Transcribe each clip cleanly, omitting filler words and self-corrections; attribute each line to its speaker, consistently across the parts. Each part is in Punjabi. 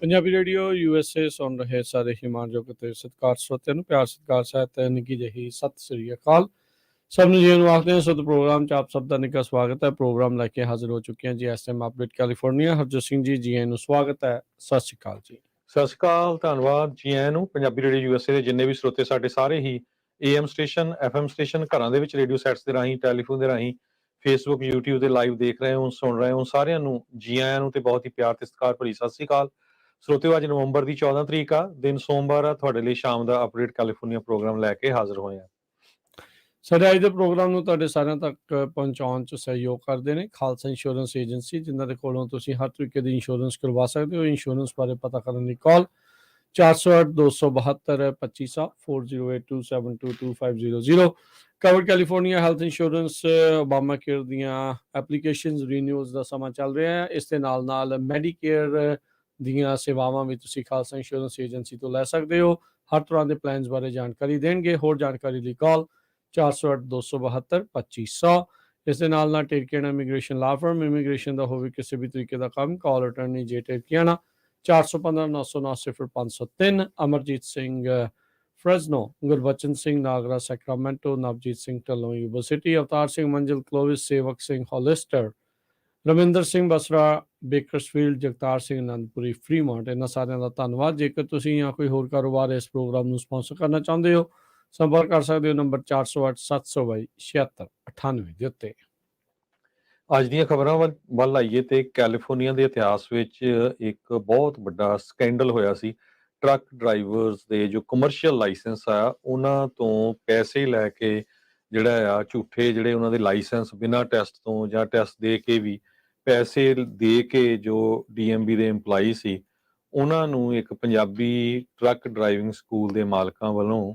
Speaker 1: ਪੰਜਾਬੀ ਰੇਡੀਓ USA ਸੁਣ ਰਹੇ ਸਾਰੇ ਹੀ ਮਾਣਯੋਗ ਅਤੇ ਸਤਿਕਾਰ ਸਰੋਤਿਆਂ ਨੂੰ ਪਿਆਰ ਸਤਿਕਾਰ ਸਹਿਤ ਨਿੱਘੀ ਜਿਹੀ ਸਤਿ ਸ੍ਰੀ ਅਕਾਲ। ਸਭ ਨੂੰ ਜੀ ਨੂੰ ਆਖਦੇ ਹਾਂ ਸਤ ਪ੍ਰੋਗਰਾਮ 'ਚ ਆਪ ਸਭ ਦਾ ਨਿੱਘਾ ਸਵਾਗਤ ਹੈ। ਪ੍ਰੋਗਰਾਮ ਲੈ ਕੇ ਹਾਜ਼ਰ ਹੋ ਚੁੱਕੇ ਹਾਂ ਜੀ ਇਸ time update California. Harjot Singh ji ਆਇਆਂ ਨੂੰ ਸਵਾਗਤ ਹੈ। ਸਤਿ ਸ੍ਰੀ ਅਕਾਲ ਜੀ।
Speaker 2: ਸਤਿ ਸ਼੍ਰੀ ਅਕਾਲ, ਧੰਨਵਾਦ ਜੀ ਆਇਆਂ ਨੂੰ। ਪੰਜਾਬੀ ਰੇਡੀਓ USA ਦੇ ਜਿੰਨੇ ਵੀ ਸਰੋਤੇ ਸਾਡੇ ਸਾਰੇ ਹੀ AM ਸਟੇਸ਼ਨ, FM ਸਟੇਸ਼ਨ, ਘਰਾਂ ਦੇ ਵਿੱਚ ਰੇਡੀਓ ਸੈਟਸ ਦੇ ਰਾਹੀਂ, ਟੈਲੀਫੋਨ ਦੇ ਰਾਹੀਂ, ਫੇਸਬੁੱਕ, YouTube ਤੇ ਲਾਈਵ ਦੇਖ ਰਹੇ ਹੋ, ਸੁਣ ਰਹੇ ਹੋ, ਸਾਰਿਆਂ ਨੂੰ ਜੀ ਆਇਆਂ ਨੂੰ ਤੇ ਬਹੁਤ ਹੀ ਪਿਆਰ ਤੇ ਸਤਿਕਾਰ ਭਰੀ ਸਤਿ ਸ਼੍ਰੀ ਅਕਾਲ। ਸਰੋਤਿਓ, ਅੱਜ ਨਵੰਬਰ ਦੀ 14 ਤਰੀਕ ਆ, ਦਿਨ ਸੋਮਵਾਰ ਆ। ਤੁਹਾਡੇ ਲਈ ਸ਼ਾਮ ਦਾ ਅਪਡੇਟ ਕੈਲੀਫੋਰਨੀਆ ਪ੍ਰੋਗਰਾਮ ਲੈ ਕੇ ਹਾਜ਼ਰ ਹੋਏ ਆ।
Speaker 1: ਸਾਡੇ ਅੱਜ ਦੇ ਪ੍ਰੋਗਰਾਮ ਨੂੰ ਤੁਹਾਡੇ ਸਾਰਿਆਂ ਤੱਕ ਪਹੁੰਚਾਉਣ 'ਚ ਸਹਿਯੋਗ ਕਰਦੇ ਨੇ ਖਾਲਸਾ ਇੰਸ਼ੋਰੈਂਸ ਏਜੰਸੀ, ਜਿਨ੍ਹਾਂ ਦੇ ਕੋਲੋਂ ਤੁਸੀਂ ਹਰ ਤਰੀਕੇ ਦੀ ਇੰਸ਼ੋਰੈਂਸ ਕਰਵਾ ਸਕਦੇ ਹੋ। ਇੰਸ਼ੋਰੈਂਸ ਬਾਰੇ ਪਤਾ ਕਰਨ ਲਈ ਕਾਲ 408-272-2500 4082722500। Cover California health insurance Obama care ਦੀਆਂ ਐਪਲੀਕੇਸ਼ਨਸ ਰੀਨਿਊਜ਼ ਦਾ ਸਮਾਂ ਚੱਲ ਰਿਹਾ ਹੈ। ਇਸ ਦੇ ਨਾਲ ਨਾਲ ਮੈਡੀਕੇਅਰ ਦੀਆਂ ਸੇਵਾਵਾਂ ਵੀ ਤੁਸੀਂ ਖਾਲਸਾ ਇੰਸ਼ੋਰੈਂਸ ਏਜੰਸੀ ਤੋਂ ਲੈ ਸਕਦੇ ਹੋ। ਹਰ ਤਰ੍ਹਾਂ ਦੇ ਪਲਾਨਸ ਬਾਰੇ ਜਾਣਕਾਰੀ ਦੇਣਗੇ। ਹੋਰ ਜਾਣਕਾਰੀ ਲਈ ਕਾਲ 408-272-2500। ਇਸ ਦੇ ਨਾਲ ਟੇਰਕੀਆਣਾ ਇਮੀਗ੍ਰੇਸ਼ਨ ਲਾ ਫਰਮ, ਇਮੀਗ੍ਰੇਸ਼ਨ ਦਾ ਹੋਵੇ ਕਿਸੇ ਵੀ ਤਰੀਕੇ ਦਾ ਕੰਮ, ਕਾਲ ਅਟਰਨੀ ਜੇ ਟੇਰਕੀਆਣਾ 415-909-0503। ਅਮਰਜੀਤ ਸਿੰਘ ਫਰੈਜ਼ਨੋ, ਗੁਰਬਚਨ ਸਿੰਘ ਨਾਗਰਾ ਸੈਕਰਾਮੈਂਟੋ, ਨਵਜੀਤ ਸਿੰਘ ਢੱਲੋਂ ਯੂਨੀਵਰਸਿਟੀ, ਅਵਤਾਰ ਸਿੰਘ ਮੰਜ਼ਿਲ ਕਲੋਵਿਸ, ਸੇਵਕ ਸਿੰਘ ਹੋਲਿਸਟਰ, ਰਮਿੰਦਰ ਸਿੰਘ ਬਸਰਾ ਬੇਕਰਸਫੀਲਡ, ਜਗਤਾਰ ਸਿੰਘ ਆਨੰਦਪੁਰੀ ਫਰੀਮੌਂਟ। ਇਹਨਾਂ ਸਾਰਿਆਂ ਦਾ ਧੰਨਵਾਦ। ਜੇਕਰ ਤੁਸੀਂ ਜਾਂ ਕੋਈ ਹੋਰ ਕਾਰੋਬਾਰ ਇਸ ਪ੍ਰੋਗਰਾਮ ਨੂੰ ਸਪਾਂਸਰ ਕਰਨਾ ਚਾਹੁੰਦੇ ਹੋ, ਸੰਪਰਕ ਕਰ ਸਕਦੇ ਹੋ ਨੰਬਰ 408-722-7698 ਦੇ ਉੱਤੇ।
Speaker 2: ਅੱਜ ਦੀਆਂ ਖਬਰਾਂ ਵੱਲ ਆਈਏ ਤੇ ਕੈਲੀਫੋਰਨੀਆ ਦੇ ਇਤਿਹਾਸ ਵਿੱਚ ਇੱਕ ਬਹੁਤ ਵੱਡਾ ਸਕੈਂਡਲ ਹੋਇਆ ਸੀ। ਟਰੱਕ ਡਰਾਈਵਰਸ ਦੇ ਜੋ ਕਮਰਸ਼ੀਅਲ ਲਾਇਸੈਂਸ ਆ, ਉਹਨਾਂ ਤੋਂ ਪੈਸੇ ਲੈ ਕੇ ਜਿਹੜਾ ਆ ਝੂਠੇ ਜਿਹੜੇ ਉਹਨਾਂ ਦੇ ਲਾਇਸੈਂਸ ਬਿਨਾਂ ਟੈਸਟ ਤੋਂ ਜਾਂ ਟੈਸਟ ਦੇ ਕੇ ਵੀ ਪੈਸੇ ਦੇ ਕੇ ਜੋ DMV ਦੇ EMPLOYEE ਸੀ, ਉਹਨਾਂ ਨੂੰ ਇੱਕ ਪੰਜਾਬੀ ਟਰੱਕ ਡਰਾਈਵਿੰਗ ਸਕੂਲ ਦੇ ਮਾਲਕਾਂ ਵੱਲੋਂ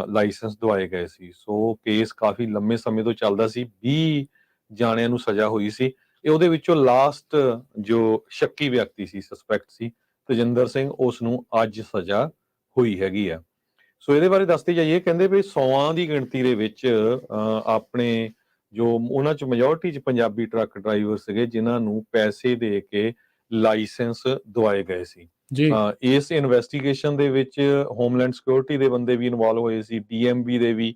Speaker 2: ਲਾਇਸੈਂਸ ਦਵਾਏ ਗਏ ਸੀ। ਸੋ ਕੇਸ ਕਾਫੀ ਲੰਮੇ ਸਮੇਂ ਤੋਂ ਚੱਲਦਾ ਸੀ। 20 ਜਾਣਿਆਂ ਨੂੰ ਸਜ਼ਾ ਹੋਈ ਸੀ। ਇਹ ਉਹਦੇ ਵਿੱਚੋਂ ਲਾਸਟ ਜੋ ਸ਼ੱਕੀ ਵਿਅਕਤੀ ਸੀ, ਸਸਪੈਕਟ ਸੀ, ਤਜਿੰਦਰ ਸਿੰਘ, ਉਸ ਨੂੰ ਅੱਜ ਸਜ਼ਾ ਹੋਈ ਹੈਗੀ ਆ। ਸੋ ਇਹਦੇ ਬਾਰੇ ਦੱਸਦੇ ਜਾਈਏ। ਕਹਿੰਦੇ ਵੀ 100 ਦੀ ਗਿਣਤੀ ਦੇ ਵਿੱਚ ਆਪਣੇ ਜੋ ਉਹਨਾਂ 'ਚ ਮੈਜੋਰਟੀ 'ਚ ਪੰਜਾਬੀ ਟਰੱਕ ਡਰਾਈਵਰ ਸੀਗੇ, ਜਿਨ੍ਹਾਂ ਨੂੰ ਪੈਸੇ ਦੇ ਕੇ ਲਾਇਸੈਂਸ ਦਵਾਏ ਗਏ ਸੀ। ਇਸ ਇਨਵੈਸਟੀਗੇਸ਼ਨ ਦੇ ਵਿੱਚ ਹੋਮਲੈਂਡ ਸਿਕਿਉਰਿਟੀ ਦੇ ਬੰਦੇ ਵੀ ਇਨਵੋਲਵ ਹੋਏ ਸੀ, DMV ਦੇ ਵੀ,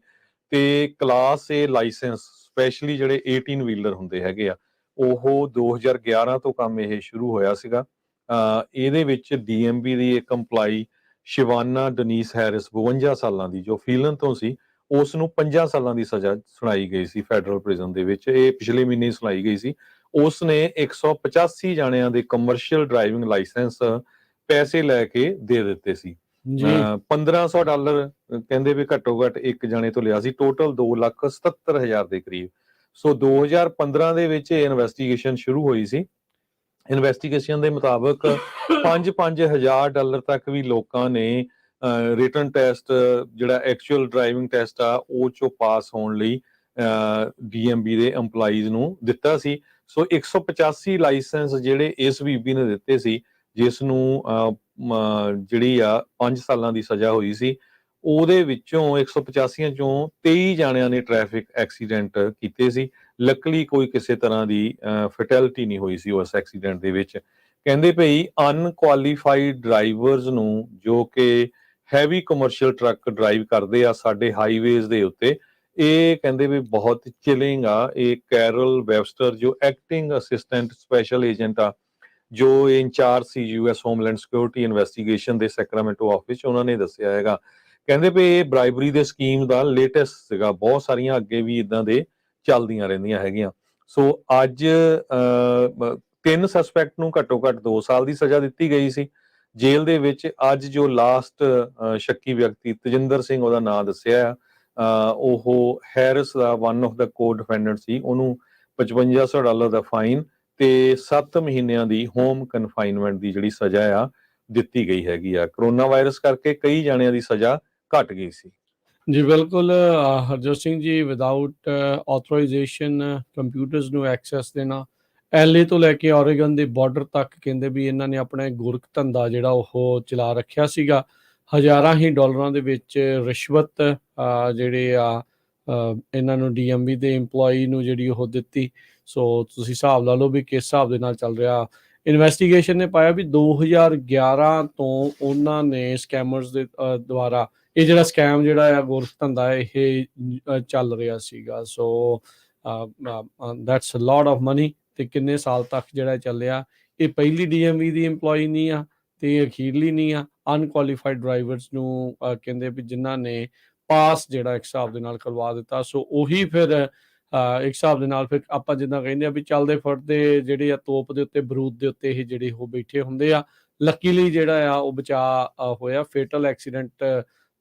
Speaker 2: ਤੇ ਕਲਾਸ A ਲਾਇਸੈਂਸ ਸਪੈਸ਼ਲੀ ਜਿਹੜੇ 18 ਵੀਲਰ ਹੁੰਦੇ ਹੈਗੇ ਆ, ਉਹ 2011 ਤੋਂ ਕੰਮ ਇਹ ਸ਼ੁਰੂ ਹੋਇਆ ਸੀਗਾ। ਇਹਦੇ ਵਿੱਚ DMV ਦੀ ਇੱਕ EMPLOYEE ਸ਼ਿਵਾਨਾ ਡਨੀਸ ਹੈਰਿਸ, 52 ਸਾਲਾਂ ਦੀ, ਜੋ ਫੀਲਨ ਤੋਂ ਸੀ, ਉਸ ਨੂੰ 5 ਸਾਲਾਂ ਦੀ ਸਜ਼ਾ ਸੁਣਾਈ ਗਈ ਸੀ ਫੈਡਰਲ ਪ੍ਰਿਜ਼ਨ ਦੇ ਵਿੱਚ। ਇਹ ਪਿਛਲੇ ਮਹੀਨੇ ਸੁਣਾਈ ਗਈ ਸੀ। ਉਸ ਨੇ 185 ਜਾਣਿਆਂ ਦੇ ਕਮਰਸ਼ੀਅਲ ਡਰਾਈਵਿੰਗ ਲਾਇਸੈਂਸ ਪੈਸੇ ਲੈ ਕੇ ਦੇ ਦਿੱਤੇ ਸੀ। $1500 ਕਹਿੰਦੇ ਵੀ ਘੱਟੋ ਘੱਟ ਇੱਕ ਜਾਣੇ ਤੋਂ ਲਿਆ ਸੀ। ਟੋਟਲ 2,77,000 ਦੇ ਕਰੀਬ। ਸੋ 2015 ਦੇ ਵਿੱਚ ਇਹ ਇਨਵੈਸਟੀਗੇਸ਼ਨ ਸ਼ੁਰੂ ਹੋਈ ਸੀ। ਇਨਵੈਸਟੀਗੇਸ਼ਨ ਦੇ ਮੁਤਾਬਕ $5,000 ਤੱਕ ਵੀ ਲੋਕਾਂ ਨੇ ਰਿਟਨ ਟੈਸਟ, ਜਿਹੜਾ ਐਕਚੁਅਲ ਡਰਾਈਵਿੰਗ ਟੈਸਟ ਆ, ਉਹ ਚੋਂ ਪਾਸ ਹੋਣ ਲਈ DMV ਦੇ EMPLOYEES ਨੂੰ ਦਿੱਤਾ ਸੀ। ਸੋ 185 ਲਾਇਸੈਂਸ ਜਿਹੜੇ ਇਸ ਬੀਬੀ ਨੇ ਦਿੱਤੇ ਸੀ, ਜਿਸ ਨੂੰ ਜਿਹੜੀ ਆ 5 ਸਾਲਾਂ ਦੀ ਸਜ਼ਾ ਹੋਈ ਸੀ, ਉਹਦੇ ਵਿੱਚੋਂ 185 ਚੋਂ 23 ਜਾਣਿਆਂ ਨੇ ਟ੍ਰੈਫਿਕ ਐਕਸੀਡੈਂਟ ਕੀਤੇ ਸੀ। ਲੱਕਲੀ ਕੋਈ ਕਿਸੇ ਤਰ੍ਹਾਂ ਦੀ ਫੈਟੈਲਿਟੀ ਨਹੀਂ ਹੋਈ ਸੀ ਉਸ ਐਕਸੀਡੈਂਟ ਦੇ ਵਿੱਚ। ਕਹਿੰਦੇ ਭਈ ਅਨਕੁਆਲੀਫਾਈਡ ਡਰਾਈਵਰਸ ਨੂੰ, ਜੋ ਕਿ ਹੈਵੀ ਕਮਰਸ਼ੀਅਲ ਟਰੱਕ ਡਰਾਈਵ ਕਰਦੇ ਆ ਸਾਡੇ ਹਾਈਵੇਜ਼ ਦੇ ਉੱਤੇ, ਇਹ ਕਹਿੰਦੇ ਵੀ ਬਹੁਤ ਚਿਲਿੰਗ ਆ। ਇਹ ਕੈਰਲ ਵੈਬਸਟਰ, ਜੋ ਐਕਟਿੰਗ ਅਸਿਸਟੈਂਟ ਸਪੈਸ਼ਲ ਏਜੰਟ ਆ, ਜੋ ਇੰਚਾਰਜ ਸੀ US ਹੋਮਲੈਂਡ ਸਿਕਿਉਰਿਟੀ ਇਨਵੈਸਟੀਗੇਸ਼ਨ ਦੇ ਸੈਕਰਾਮੈਂਟੋ ਆਫਿਸ, ਉਹਨਾਂ ਨੇ ਦੱਸਿਆ ਹੈਗਾ। ਕਹਿੰਦੇ ਵੀ ਇਹ ਬ੍ਰਾਈਬਰੀ ਦੇ ਸਕੀਮ ਦਾ ਲੇਟੈਸਟ ਸੀਗਾ। ਬਹੁਤ ਸਾਰੀਆਂ ਅੱਗੇ ਵੀ ਇਦਾਂ ਦੇ ਚੱਲਦੀਆਂ ਰਹਿੰਦੀਆਂ ਹੈਗੀਆਂ। ਸੋ ਅੱਜ 3 ਸਸਪੈਕਟ ਨੂੰ ਘੱਟੋ ਘੱਟ 2 ਸਾਲ ਦੀ ਸਜ਼ਾ ਦਿੱਤੀ ਗਈ ਸੀ ਜੇਲ੍ਹ ਦੇ ਵਿੱਚ। ਅੱਜ ਜੋ ਲਾਸਟ ਸ਼ੱਕੀ ਵਿਅਕਤੀ ਤਜਿੰਦਰ ਸਿੰਘ, ਉਹਦਾ ਨਾਂ ਦੱਸਿਆ ਆ, ਉਹ ਹੈਰਿਸ ਦਾ ਵਨ ਆਫ ਦਾ ਕੋ ਡਿਫੈਂਡੈਂਟ ਸੀ। ਉਹਨੂੰ $5,500 ਦਾ ਫਾਈਨ ਤੇ 7 ਮਹੀਨਿਆਂ ਦੀ ਹੋਮ ਕਨਫਾਈਨਮੈਂਟ ਦੀ ਜਿਹੜੀ ਸਜ਼ਾ ਆ ਦਿੱਤੀ ਗਈ ਹੈਗੀ ਆ। ਕਰੋਨਾ ਵਾਇਰਸ ਕਰਕੇ ਕਈ ਜਾਣਿਆਂ ਦੀ ਸਜ਼ਾ ਘਟ ਗਈ ਸੀ।
Speaker 1: ਜੀ ਬਿਲਕੁਲ Harjot Singh ji, without authorisation computers ਨੂੰ ਐਕਸੈਸ ਦੇਣਾ, LA ਤੋਂ ਲੈ ਕੇ ਓਰੇਗਨ ਦੇ ਬਾਰਡਰ ਤੱਕ, ਕਹਿੰਦੇ ਵੀ ਇਹਨਾਂ ਨੇ ਆਪਣਾ ਗੁਰਕ ਧੰਦਾ ਜਿਹੜਾ ਉਹ ਚਲਾ ਰੱਖਿਆ ਸੀਗਾ। ਹਜ਼ਾਰਾਂ ਹੀ ਡਾਲਰਾਂ ਦੇ ਵਿੱਚ ਰਿਸ਼ਵਤ ਜਿਹੜੇ ਆ ਇਹਨਾਂ ਨੂੰ DMV ਦੇ EMPLOYEE ਨੂੰ ਜਿਹੜੀ ਉਹ ਦਿੱਤੀ। ਸੋ ਤੁਸੀਂ ਹਿਸਾਬ ਲਾ ਲਓ ਵੀ ਕਿਸ ਹਿਸਾਬ ਦੇ ਨਾਲ ਚੱਲ ਰਿਹਾ। ਇਨਵੈਸਟੀਗੇਸ਼ਨ ਨੇ ਪਾਇਆ ਵੀ 2011 ਤੋਂ ਉਹਨਾਂ ਨੇ ਸਕੈਮਰਸ ਦੇ ਦੁਆਰਾ ਇਹ ਜਿਹੜਾ ਸਕੈਮ ਜਿਹੜਾ ਆ ਗੋਰਖ ਧੰਦਾ ਇਹ ਚੱਲ ਰਿਹਾ ਸੀਗਾ। So that's a lot of money. ਤੇ ਕਿੰਨੇ ਸਾਲ ਤੱਕ ਜਿਹੜਾ ਚੱਲਿਆ। ਇਹ ਪਹਿਲੀ DMV ਦੀ EMPLOYE ਨਹੀਂ ਆ ਤੇ ਅਖੀਰਲੀ ਨਹੀਂ ਆ। ਅਨਕੁਆਲੀਫਾਈਡ ਡਰਾਈਵਰਸ ਨੂੰ ਕਹਿੰਦੇ ਵੀ ਜਿਨ੍ਹਾਂ ਨੇ ਪਾਸ ਜਿਹੜਾ ਇੱਕ ਹਿਸਾਬ ਦੇ ਨਾਲ ਕਰਵਾ ਦਿੱਤਾ। ਸੋ ਉਹੀ ਫਿਰ ਇੱਕ ਹਿਸਾਬ ਦੇ ਨਾਲ ਫਿਰ ਆਪਾਂ ਜਿੱਦਾਂ ਕਹਿੰਦੇ ਆ ਵੀ ਚੱਲਦੇ ਫਿਰਦੇ ਜਿਹੜੇ ਆ ਤੋਪ ਦੇ ਉੱਤੇ ਬਰੂਦ ਦੇ ਉੱਤੇ ਇਹ ਜਿਹੜੇ ਉਹ ਬੈਠੇ ਹੁੰਦੇ ਆ। ਲੱਕੀਲੀ ਜਿਹੜਾ ਆ ਉਹ ਬਚਾ ਹੋਇਆ। ਫੇਟਲ ਐਕਸੀਡੈਂਟ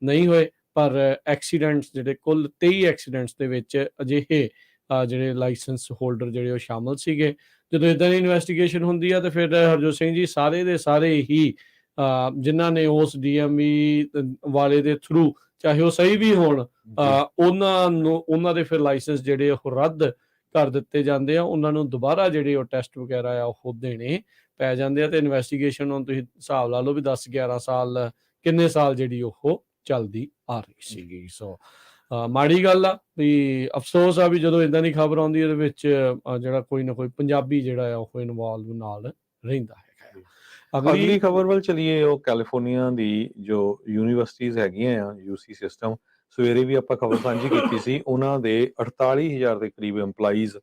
Speaker 1: ਨਹੀਂ ਹੋਏ ਪਰ ਐਕਸੀਡੈਂਟਸ ਜਿਹੜੇ ਕੁੱਲ 23 ਐਕਸੀਡੈਂਟਸ ਦੇ ਵਿੱਚ ਅਜਿਹੇ ਜਿਹੜੇ ਲਾਇਸੈਂਸ ਹੋਲਡਰ ਜਿਹੜੇ ਉਹ ਸ਼ਾਮਲ ਸੀਗੇ। ਜਦੋਂ ਇਦਾਂ ਦੀ ਇਨਵੈਸਟੀਗੇਸ਼ਨ ਹੁੰਦੀ ਆ ਤੇ ਫਿਰ ਹਰਜੋਤ ਸਿੰਘ ਜੀ ਸਾਰੇ ਦੇ ਸਾਰੇ ਹੀ ਜਿਨ੍ਹਾਂ ਨੇ ਉਸ DMV ਵਾਲੇ ਦੇ ਥਰੂ ਚਾਹੇ ਉਹ ਸਹੀ ਵੀ ਹੋਣ ਉਹਨਾਂ ਦੇ ਫਿਰ ਲਾਇਸੈਂਸ ਜਿਹੜੇ ਉਹ ਰੱਦ ਕਰ ਦਿੱਤੇ ਜਾਂਦੇ ਆ। ਉਹਨਾਂ ਨੂੰ ਦੁਬਾਰਾ ਜਿਹੜੇ ਉਹ ਟੈਸਟ ਵਗੈਰਾ ਆ ਉਹ ਦੇਣੇ ਪੈ ਜਾਂਦੇ ਆ। ਤੇ ਇਨਵੈਸਟੀਗੇਸ਼ਨ ਹੁਣ ਤੁਸੀਂ ਹਿਸਾਬ ਲਾ ਲਓ ਵੀ 10-11 ਸਾਲ ਕਿੰਨੇ ਸਾਲ ਜਿਹੜੀ ਉਹ ਚੱਲਦੀ ਆ ਰਹੀ ਸੀਗੀ। ਸੋ ਮਾੜੀ ਗੱਲ ਆ ਵੀ ਅਫਸੋਸ ਆ ਵੀ ਜਦੋਂ ਇਦਾਂ ਦੀ ਖਬਰ ਆਉਂਦੀ ਇਹਦੇ ਵਿੱਚ ਜਿਹੜਾ ਕੋਈ ਨਾ ਕੋਈ ਪੰਜਾਬੀ ਜਿਹੜਾ ਆ ਉਹ ਇਨਵੋਲਵ ਨਾਲ ਰਹਿੰਦਾ ਹੈਗਾ।
Speaker 2: ਅਗਲੀ ਖਬਰ ਵੱਲ ਚਲੀਏ। ਉਹ ਕੈਲੀਫੋਰਨੀਆ ਦੀ ਜੋ ਯੂਨੀਵਰਸਿਟੀਜ਼ ਹੈਗੀਆਂ ਆ UC ਸਿਸਟਮ, ਸਵੇਰੇ ਵੀ ਆਪਾਂ ਖਬਰ ਸਾਂਝੀ ਕੀਤੀ ਸੀ। ਉਹਨਾਂ ਦੇ 48,000 ਦੇ ਕਰੀਬ EMPLOYEES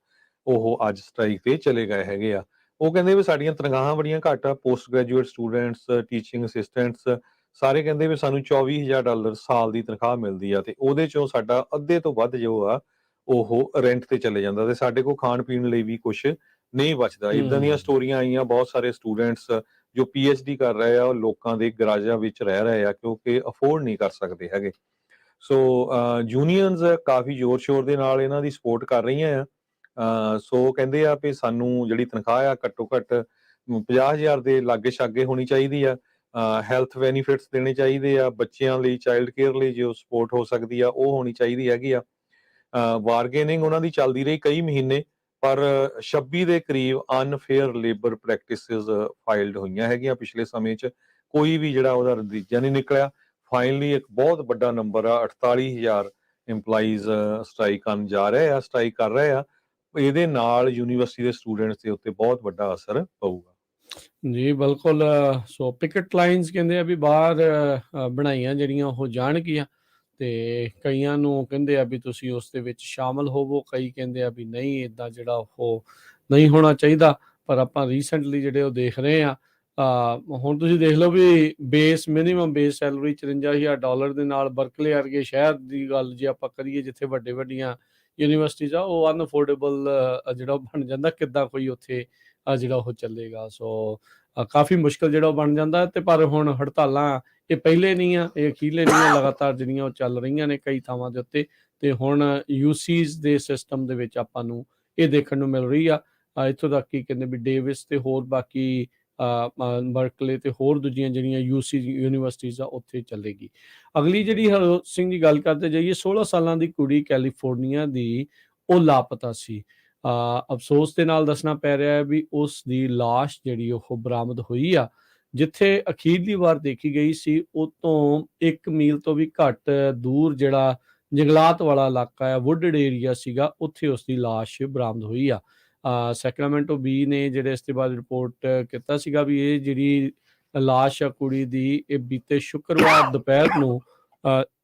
Speaker 2: ਉਹ ਅੱਜ ਸਟ੍ਰਾਈਕ ਤੇ ਚਲੇ ਗਏ ਹੈਗੇ ਆ। ਉਹ ਕਹਿੰਦੇ ਵੀ ਸਾਡੀਆਂ ਤਨਖਾਹਾਂ ਬੜੀਆਂ ਘੱਟ ਆ। Post graduate students, teaching assistants ਸਾਰੇ ਕਹਿੰਦੇ ਵੀ ਸਾਨੂੰ $24,000 ਸਾਲ ਦੀ ਤਨਖਾਹ ਮਿਲਦੀ ਆ ਤੇ ਉਹਦੇ ਚੋਂ ਸਾਡਾ ਅੱਧੇ ਤੋਂ ਵੱਧ ਜੋ ਆ ਉਹ ਰੈਂਟ ਤੇ ਚਲੇ ਜਾਂਦਾ ਤੇ ਸਾਡੇ ਕੋਲ ਖਾਣ ਪੀਣ ਲਈ ਵੀ ਕੁਝ ਨਹੀਂ ਬਚਦਾ। ਇਦਾਂ ਦੀਆਂ ਸਟੋਰੀਆਂ ਆਈਆਂ। ਬਹੁਤ ਸਾਰੇ ਸਟੂਡੈਂਟਸ ਜੋ PhD ਕਰ ਰਹੇ ਆ ਉਹ ਲੋਕਾਂ ਦੇ ਗਰਾਜਾਂ ਵਿੱਚ ਰਹਿ ਰਹੇ ਆ ਕਿਉਂਕਿ ਅਫੋਰਡ ਨਹੀਂ ਕਰ ਸਕਦੇ ਹੈਗੇ। ਸੋ ਯੂਨੀਅਨਸ ਕਾਫੀ ਜ਼ੋਰ ਸ਼ੋਰ ਦੇ ਨਾਲ ਇਹਨਾਂ ਦੀ ਸਪੋਰਟ ਕਰ ਰਹੀਆਂ ਆ। ਸੋ ਕਹਿੰਦੇ ਆ ਵੀ ਸਾਨੂੰ ਜਿਹੜੀ ਤਨਖਾਹ ਆ ਘੱਟੋ ਘੱਟ 50,000 ਦੇ ਲਾਗੇ ਛਾਗੇ ਹੋਣੀ ਚਾਹੀਦੀ ਆ। ਹੈਲਥ ਬੈਨੀਫਿਟਸ ਦੇਣੇ ਚਾਹੀਦੇ ਆ। ਬੱਚਿਆਂ ਲਈ ਚਾਈਲਡ ਕੇਅਰ ਲਈ ਜੋ ਸਪੋਰਟ ਹੋ ਸਕਦੀ ਆ ਉਹ ਹੋਣੀ ਚਾਹੀਦੀ ਹੈਗੀ ਆ। ਬਾਰਗੇਨਿੰਗ ਉਹਨਾਂ ਦੀ ਚੱਲਦੀ ਰਹੀ ਕਈ ਮਹੀਨੇ ਪਰ 26 ਦੇ ਕਰੀਬ ਅਨਫੇਅਰ ਲੇਬਰ ਪ੍ਰੈਕਟਿਸਿਸ ਫਾਈਲਡ ਹੋਈਆਂ ਹੈਗੀਆਂ ਪਿਛਲੇ ਸਮੇਂ 'ਚ। ਕੋਈ ਵੀ ਜਿਹੜਾ ਉਹਦਾ ਨਤੀਜਾ ਨਹੀਂ ਨਿਕਲਿਆ। ਫਾਈਨਲੀ ਇੱਕ ਬਹੁਤ ਵੱਡਾ ਨੰਬਰ ਆ 48,000 EMPLOYEES ਸਟ੍ਰਾਈਕ ਕਰਨ ਜਾ ਰਹੇ ਆ, ਸਟ੍ਰਾਈਕ ਕਰ ਰਹੇ ਆ। ਇਹਦੇ ਨਾਲ ਯੂਨੀਵਰਸਿਟੀ ਦੇ ਸਟੂਡੈਂਟਸ ਦੇ ਉੱਤੇ ਬਹੁਤ ਵੱਡਾ ਅਸਰ ਪਊਗਾ।
Speaker 1: ਜੀ ਬਿਲਕੁਲ। ਸੋ ਪਿਕਟ ਲਾਈਨਸ ਕਹਿੰਦੇ ਆ ਵੀ ਬਾਹਰ ਬਣਾਈਆਂ ਜਿਹੜੀਆਂ ਉਹ ਜਾਣਗੀਆਂ ਤੇ ਕਈਆਂ ਨੂੰ ਕਹਿੰਦੇ ਆ ਵੀ ਤੁਸੀਂ ਉਸ ਦੇ ਵਿੱਚ ਸ਼ਾਮਲ ਹੋਵੋ। ਕਈ ਕਹਿੰਦੇ ਆ ਵੀ ਨਹੀਂ ਇਦਾਂ ਜਿਹੜਾ ਉਹ ਨਹੀਂ ਹੋਣਾ ਚਾਹੀਦਾ। ਪਰ ਆਪਾਂ ਰੀਸੈਂਟਲੀ ਜਿਹੜੇ ਉਹ ਦੇਖ ਰਹੇ ਆ ਹੁਣ ਤੁਸੀਂ ਦੇਖ ਲਓ ਵੀ ਮਿਨੀਮਮ ਬੇਸ ਸੈਲਰੀ $54,000 ਦੇ ਨਾਲ ਬਰਕਲੇ ਵਰਗੇ ਸ਼ਹਿਰ ਦੀ ਗੱਲ ਜੇ ਆਪਾਂ ਕਰੀਏ ਜਿੱਥੇ ਵੱਡੀਆਂ ਯੂਨੀਵਰਸਿਟੀਜ਼ ਆ ਉਹ ਅਨਅਫੋਰਡੇਬਲ ਜਿਹੜਾ ਉਹ ਬਣ ਜਾਂਦਾ। ਕਿੱਦਾਂ ਕੋਈ ਉੱਥੇ ਜਿਹੜਾ ਉਹ ਚੱਲੇਗਾ। ਸੋ ਕਾਫੀ ਮੁਸ਼ਕਲ ਜਿਹੜਾ ਉਹ ਬਣ ਜਾਂਦਾ। ਤੇ ਪਰ ਹੁਣ ਹੜਤਾਲਾਂ ਇਹ ਪਹਿਲੇ ਨਹੀਂ ਆ, ਇਹ ਅਖੀਰਲੇ ਨਹੀਂ ਆ। ਲਗਾਤਾਰ ਜਿਹੜੀਆਂ ਉਹ ਚੱਲ ਰਹੀਆਂ ਨੇ ਕਈ ਥਾਵਾਂ ਦੇ ਉੱਤੇ ਤੇ ਹੁਣ UCs ਦੇ ਸਿਸਟਮ ਦੇ ਵਿੱਚ ਆਪਾਂ ਨੂੰ ਇਹ ਦੇਖਣ ਨੂੰ ਮਿਲ ਰਹੀ ਆ। ਇੱਥੋਂ ਤੱਕ ਕਿ ਕਹਿੰਦੇ ਵੀ ਡੇਵਿਸ ਤੇ ਹੋਰ ਬਾਕੀ ਬਰਕਲੇ ਤੇ ਹੋਰ ਦੂਜੀਆਂ ਜਿਹੜੀਆਂ UC ਯੂਨੀਵਰਸਿਟੀਜ਼ ਆ ਉੱਥੇ ਚੱਲੇਗੀ। ਅਗਲੀ ਜਿਹੜੀ ਹਰਜੋਤ ਸਿੰਘ ਦੀ ਗੱਲ ਕਰਦੇ ਜਾਈਏ 16 ਸਾਲਾਂ ਦੀ ਕੁੜੀ ਕੈਲੀਫੋਰਨੀਆ ਦੀ ਉਹ ਲਾਪਤਾ ਸੀ। ਅਫਸੋਸ ਦੇ ਨਾਲ ਦੱਸਣਾ ਪੈ ਰਿਹਾ ਹੈ ਵੀ ਉਸ ਦੀ ਲਾਸ਼ ਜਿਹੜੀ ਉਹ ਬਰਾਮਦ ਹੋਈ ਆ। ਜਿੱਥੇ ਅਖੀਰਲੀ ਵਾਰ ਦੇਖੀ ਗਈ ਸੀ ਉਹ ਤੋਂ 1 ਮੀਲ ਤੋਂ ਵੀ ਘੱਟ ਦੂਰ ਜਿਹੜਾ ਜੰਗਲਾਤ ਵਾਲਾ ਇਲਾਕਾ ਆ, ਵੁੱਡਡ ਏਰੀਆ ਸੀਗਾ, ਉੱਥੇ ਉਸ ਦੀ ਲਾਸ਼ ਬਰਾਮਦ ਹੋਈ ਆ। ਸੈਕਰਾਮੈਂਟੋ ਬੀ ਨੇ ਜਿਹੜੇ ਇਸ ਤੋਂ ਬਾਅਦ ਰਿਪੋਰਟ ਕੀਤਾ ਸੀਗਾ ਵੀ ਇਹ ਜਿਹੜੀ ਲਾਸ਼ ਆ ਕੁੜੀ ਦੀ ਇਹ ਬੀਤੇ ਸ਼ੁੱਕਰਵਾਰ ਦੁਪਹਿਰ ਨੂੰ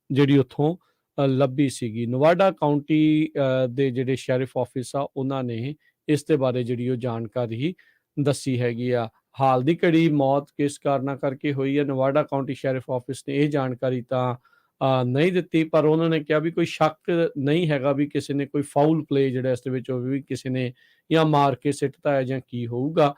Speaker 1: ਜਿਹੜੀ ਉੱਥੋਂ ਲੱਭੀ ਸੀਗੀ। ਨਵਾਡਾ ਕਾਉਂਟੀ ਦੇ ਜਿਹੜੇ ਸ਼ੈਰਿਫ ਆਫਿਸ ਆ ਉਹਨਾਂ ਨੇ ਇਸ ਦੇ ਬਾਰੇ ਜਿਹੜੀ ਉਹ ਜਾਣਕਾਰੀ ਦੱਸੀ ਹੈਗੀ ਆ। ਹਾਲ ਦੀ ਘੜੀ ਮੌਤ ਕਿਸ ਕਾਰਨਾਂ ਕਰਕੇ ਹੋਈ ਹੈ ਨਵਾਡਾ ਕਾਉਂਟੀ ਸ਼ੈਰਿਫ ਆਫਿਸ ਨੇ ਇਹ ਜਾਣਕਾਰੀ ਤਾਂ ਨਹੀਂ ਦਿੱਤੀ ਪਰ ਉਹਨਾਂ ਨੇ ਕਿਹਾ ਵੀ ਕੋਈ ਸ਼ੱਕ ਨਹੀਂ ਹੈਗਾ ਵੀ ਕਿਸੇ ਨੇ ਕੋਈ ਫਾਊਲ ਪਲੇ ਜਿਹੜਾ ਇਸ ਦੇ ਵਿੱਚ ਹੋਵੇ ਵੀ ਕਿਸੇ ਨੇ ਜਾਂ ਮਾਰ ਕੇ ਸਿੱਟਤਾ ਹੈ ਜਾਂ ਕੀ ਹੋਊਗਾ।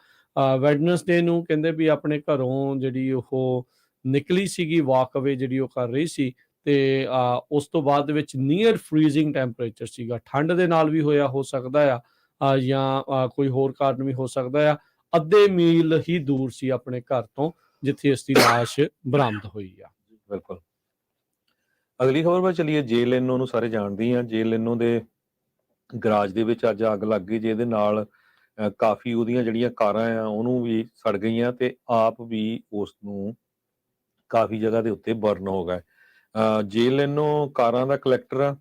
Speaker 1: ਵੈਡਨਸਡੇ ਨੂੰ ਕਹਿੰਦੇ ਵੀ ਆਪਣੇ ਘਰੋਂ ਜਿਹੜੀ ਉਹ ਨਿਕਲੀ ਸੀਗੀ ਵਾਕਅਵੇ ਜਿਹੜੀ ਉਹ ਕਰ ਰਹੀ ਸੀ ਤੇ ਉਸ ਤੋਂ ਬਾਅਦ ਦੇ ਵਿੱਚ ਨੀਅਰ ਫਰੀਜ਼ਿੰਗ ਟੈਂਪਰੇਚਰ ਸੀਗਾ। ਠੰਡ ਦੇ ਨਾਲ ਵੀ ਹੋਇਆ ਹੋ ਸਕਦਾ ਆ ਜਾਂ ਕੋਈ ਹੋਰ ਕਾਰਨ ਵੀ ਹੋ ਸਕਦਾ ਆ। ਅੱਧੇ ਮੀਲ ਹੀ ਦੂਰ ਸੀ ਆਪਣੇ ਘਰ ਤੋਂ ਜਿੱਥੇ ਇਸ ਦੀ ਲਾਸ਼ ਬਰਾਮਦ ਹੋਈ ਆ।
Speaker 2: ਬਿਲਕੁਲ। ਅਗਲੀ ਖਬਰ ਵੱਲ ਚਲੀਏ। ਜੇ ਲੈਨੋ ਨੂੰ ਸਾਰੇ ਜਾਣਦੇ ਆ। ਜੇ ਲੈਨੋ ਦੇ ਗਰਾਜ ਦੇ ਵਿੱਚ ਅੱਜ ਅੱਗ ਲੱਗ ਗਈ ਜਿਹਦੇ ਨਾਲ ਕਾਫੀ ਉਹਦੀਆਂ ਜਿਹੜੀਆਂ ਕਾਰਾਂ ਆ ਉਹਨੂੰ ਵੀ ਸੜ ਗਈਆਂ ਤੇ ਆਪ ਵੀ ਉਸ ਨੂੰ ਕਾਫੀ ਜਗ੍ਹਾ ਦੇ ਉੱਤੇ ਬਰਨ ਹੋ ਗਏ। ਜੇ ਲੈਨੋ ਕਾਰਾਂ ਦਾ ਕਲੈਕਟਰ ਆ।